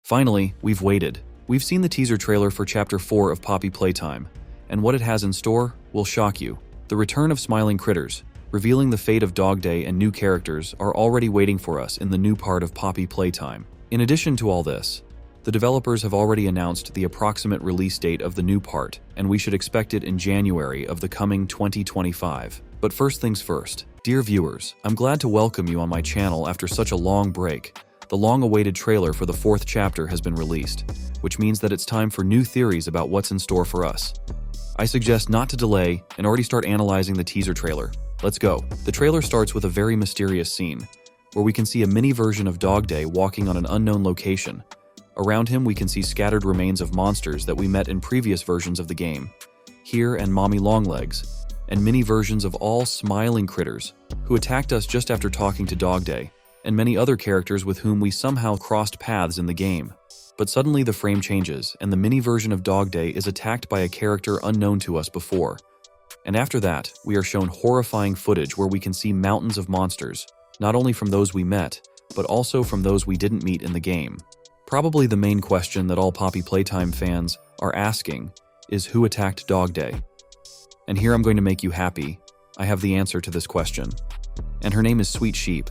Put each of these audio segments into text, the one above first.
Finally, we've waited. We've seen the teaser trailer for Chapter 4 of Poppy Playtime, and what it has in store will shock you. The return of Smiling Critters, revealing the fate of Dog Day and new characters, are already waiting for us in the new part of Poppy Playtime. In addition to all this, the developers have already announced the approximate release date of the new part, and we should expect it in January of the coming 2025. But first things first, dear viewers, I'm glad to welcome you on my channel after such a long break. The long-awaited trailer for the 4th chapter has been released, which means that it's time for new theories about what's in store for us. I suggest not to delay and already start analyzing the teaser trailer. Let's go. The trailer starts with a very mysterious scene, where we can see a mini version of Dog Day walking on an unknown location. Around him, we can see scattered remains of monsters that we met in previous versions of the game, Here and Mommy Longlegs, and mini versions of all Smiling Critters, who attacked us just after talking to Dog Day, and many other characters with whom we somehow crossed paths in the game. But suddenly the frame changes, and the mini version of Dog Day is attacked by a character unknown to us before. And after that, we are shown horrifying footage where we can see mountains of monsters, not only from those we met, but also from those we didn't meet in the game. Probably the main question that all Poppy Playtime fans are asking is who attacked Dog Day? And here I'm going to make you happy. I have the answer to this question. And her name is Sweet Sheep.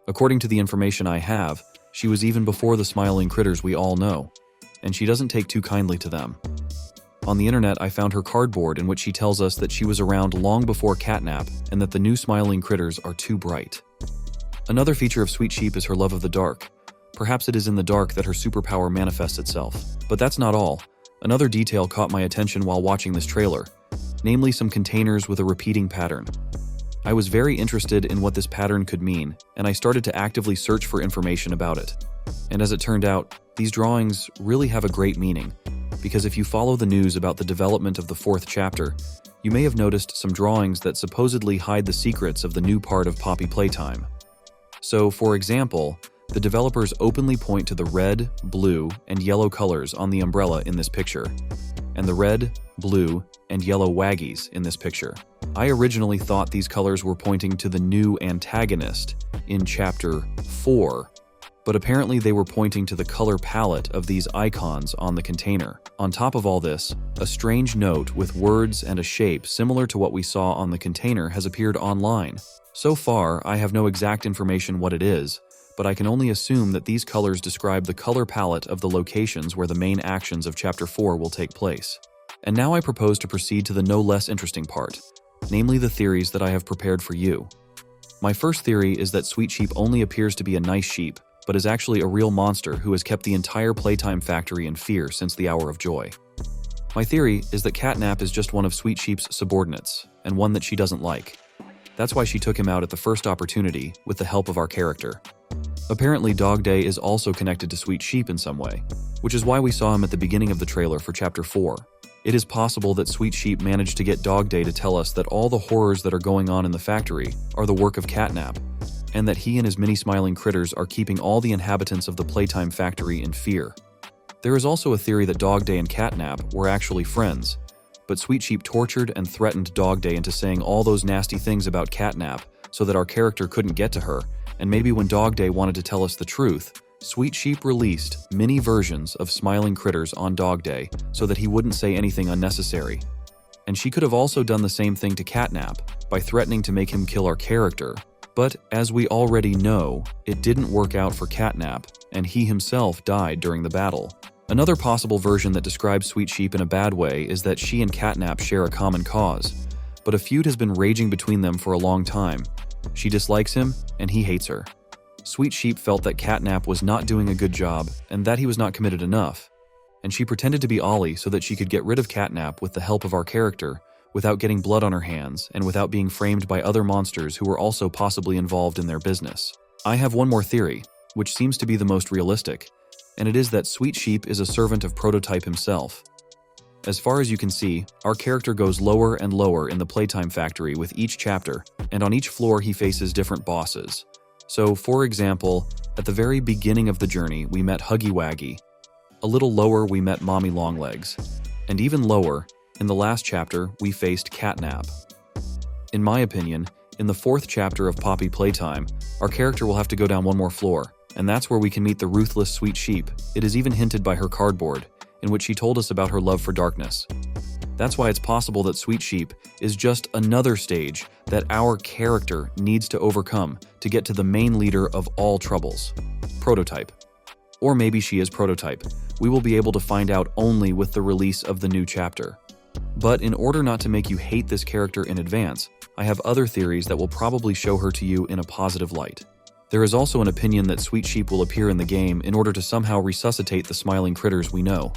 According to the information I have, she was even before the Smiling Critters we all know, and she doesn't take too kindly to them. On the internet, I found her cardboard in which she tells us that she was around long before Catnap and that the new Smiling Critters are too bright. Another feature of Sweet Sheep is her love of the dark. Perhaps it is in the dark that her superpower manifests itself. But that's not all. Another detail caught my attention while watching this trailer, namely some containers with a repeating pattern. I was very interested in what this pattern could mean, and I started to actively search for information about it. And as it turned out, these drawings really have a great meaning, because if you follow the news about the development of the 4th chapter, you may have noticed some drawings that supposedly hide the secrets of the new part of Poppy Playtime. So, for example, the developers openly point to the red, blue, and yellow colors on the umbrella in this picture, and the red, blue, and yellow waggies in this picture. I originally thought these colors were pointing to the new antagonist in Chapter 4, but apparently they were pointing to the color palette of these icons on the container. On top of all this, a strange note with words and a shape similar to what we saw on the container has appeared online. So far, I have no exact information what it is, but I can only assume that these colors describe the color palette of the locations where the main actions of Chapter 4 will take place. And now I propose to proceed to the no less interesting part, namely the theories that I have prepared for you. My first theory is that Sweet Sheep only appears to be a nice sheep, but is actually a real monster who has kept the entire Playtime factory in fear since the Hour of Joy. My theory is that Catnap is just one of Sweet Sheep's subordinates, and one that she doesn't like. That's why she took him out at the first opportunity with the help of our character. Apparently, Dog Day is also connected to Sweet Sheep in some way, which is why we saw him at the beginning of the trailer for Chapter 4. It is possible that Sweet Sheep managed to get Dog Day to tell us that all the horrors that are going on in the factory are the work of Catnap, and that he and his mini Smiling Critters are keeping all the inhabitants of the Playtime factory in fear. There is also a theory that Dog Day and Catnap were actually friends, but Sweet Sheep tortured and threatened Dog Day into saying all those nasty things about Catnap so that our character couldn't get to her, and maybe when Dog Day wanted to tell us the truth, Sweet Sheep released mini versions of Smiling Critters on Dog Day so that he wouldn't say anything unnecessary. And she could have also done the same thing to Catnap by threatening to make him kill our character. But as we already know, it didn't work out for Catnap, and he himself died during the battle. Another possible version that describes Sweet Sheep in a bad way is that she and Catnap share a common cause, but a feud has been raging between them for a long time. She dislikes him, and he hates her. Sweet Sheep felt that Catnap was not doing a good job and that he was not committed enough, and she pretended to be Ollie so that she could get rid of Catnap with the help of our character without getting blood on her hands and without being framed by other monsters who were also possibly involved in their business. I have one more theory, which seems to be the most realistic, and it is that Sweet Sheep is a servant of Prototype himself. As far as you can see, our character goes lower and lower in the Playtime factory with each chapter, and on each floor he faces different bosses. So, for example, at the very beginning of the journey, we met Huggy Wuggy. A little lower, we met Mommy Longlegs. And even lower, in the last chapter, we faced Catnap. In my opinion, in the 4th chapter of Poppy Playtime, our character will have to go down one more floor, And that's where we can meet the ruthless Sweet Sheep. It is even hinted by her cardboard, in which she told us about her love for darkness. That's why it's possible that Sweet Sheep is just another stage that our character needs to overcome to get to the main leader of all troubles, Prototype. Or maybe she is Prototype. We will be able to find out only with the release of the new chapter. But in order not to make you hate this character in advance, I have other theories that will probably show her to you in a positive light. There is also an opinion that Sweet Sheep will appear in the game in order to somehow resuscitate the smiling critters we know.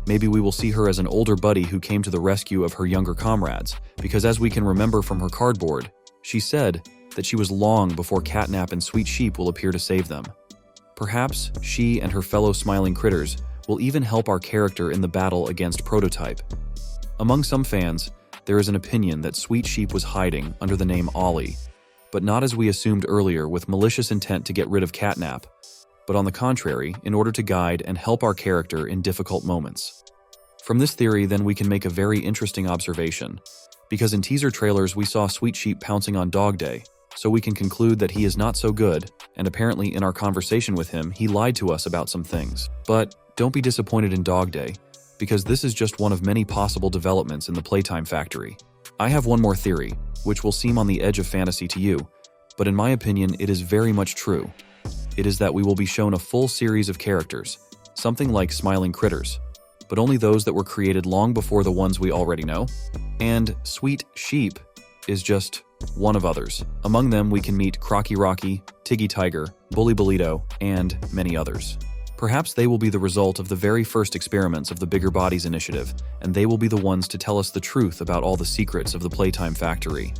Maybe we will see her as an older buddy who came to the rescue of her younger comrades, because as we can remember from her cardboard, she said that she was long before Catnap and Sweet Sheep will appear to save them. Perhaps she and her fellow smiling critters will even help our character in the battle against Prototype. Among some fans, there is an opinion that Sweet Sheep was hiding under the name Ollie, but not as we assumed earlier with malicious intent to get rid of Catnap, but on the contrary, in order to guide and help our character in difficult moments. From this theory, then, we can make a very interesting observation, because in teaser trailers we saw Sweet Sheep pouncing on Dog Day, so we can conclude that he is not so good, and apparently in our conversation with him, he lied to us about some things. But don't be disappointed in Dog Day, because this is just one of many possible developments in the Playtime Factory. I have one more theory, which will seem on the edge of fantasy to you, but in my opinion it is very much true. It is that we will be shown a full series of characters, something like Smiling Critters, but only those that were created long before the ones we already know. And Sweet Sheep is just one of others. Among them we can meet Crocky Rocky, Tiggy Tiger, Bully Bolito, and many others. Perhaps they will be the result of the very first experiments of the Bigger Bodies initiative, and they will be the ones to tell us the truth about all the secrets of the Playtime Factory.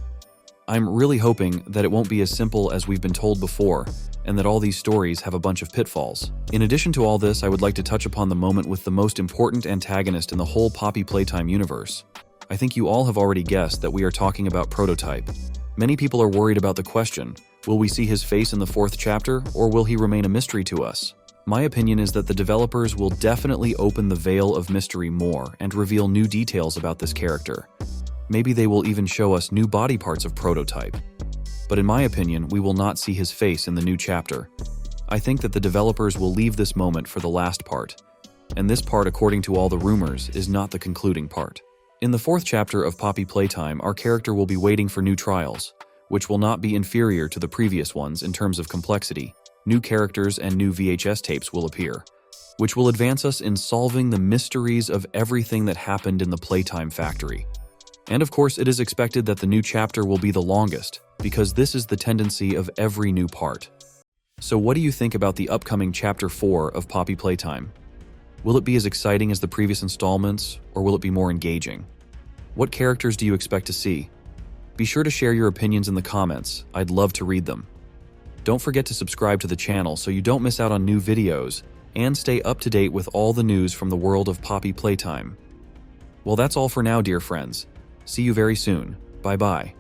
I'm really hoping that it won't be as simple as we've been told before, and that all these stories have a bunch of pitfalls. In addition to all this, I would like to touch upon the moment with the most important antagonist in the whole Poppy Playtime universe. I think you all have already guessed that we are talking about Prototype. Many people are worried about the question, will we see his face in the 4th chapter, or will he remain a mystery to us? My opinion is that the developers will definitely open the veil of mystery more and reveal new details about this character. Maybe they will even show us new body parts of Prototype. But in my opinion, we will not see his face in the new chapter. I think that the developers will leave this moment for the last part. And this part, according to all the rumors, is not the concluding part. In the 4th chapter of Poppy Playtime, our character will be waiting for new trials, which will not be inferior to the previous ones in terms of complexity. New characters and new VHS tapes will appear, which will advance us in solving the mysteries of everything that happened in the Playtime Factory. And of course, it is expected that the new chapter will be the longest, because this is the tendency of every new part. So what do you think about the upcoming Chapter 4 of Poppy Playtime? Will it be as exciting as the previous installments, or will it be more engaging? What characters do you expect to see? Be sure to share your opinions in the comments. I'd love to read them. Don't forget to subscribe to the channel so you don't miss out on new videos, and stay up to date with all the news from the world of Poppy Playtime. Well, that's all for now, dear friends. See you very soon. Bye-bye.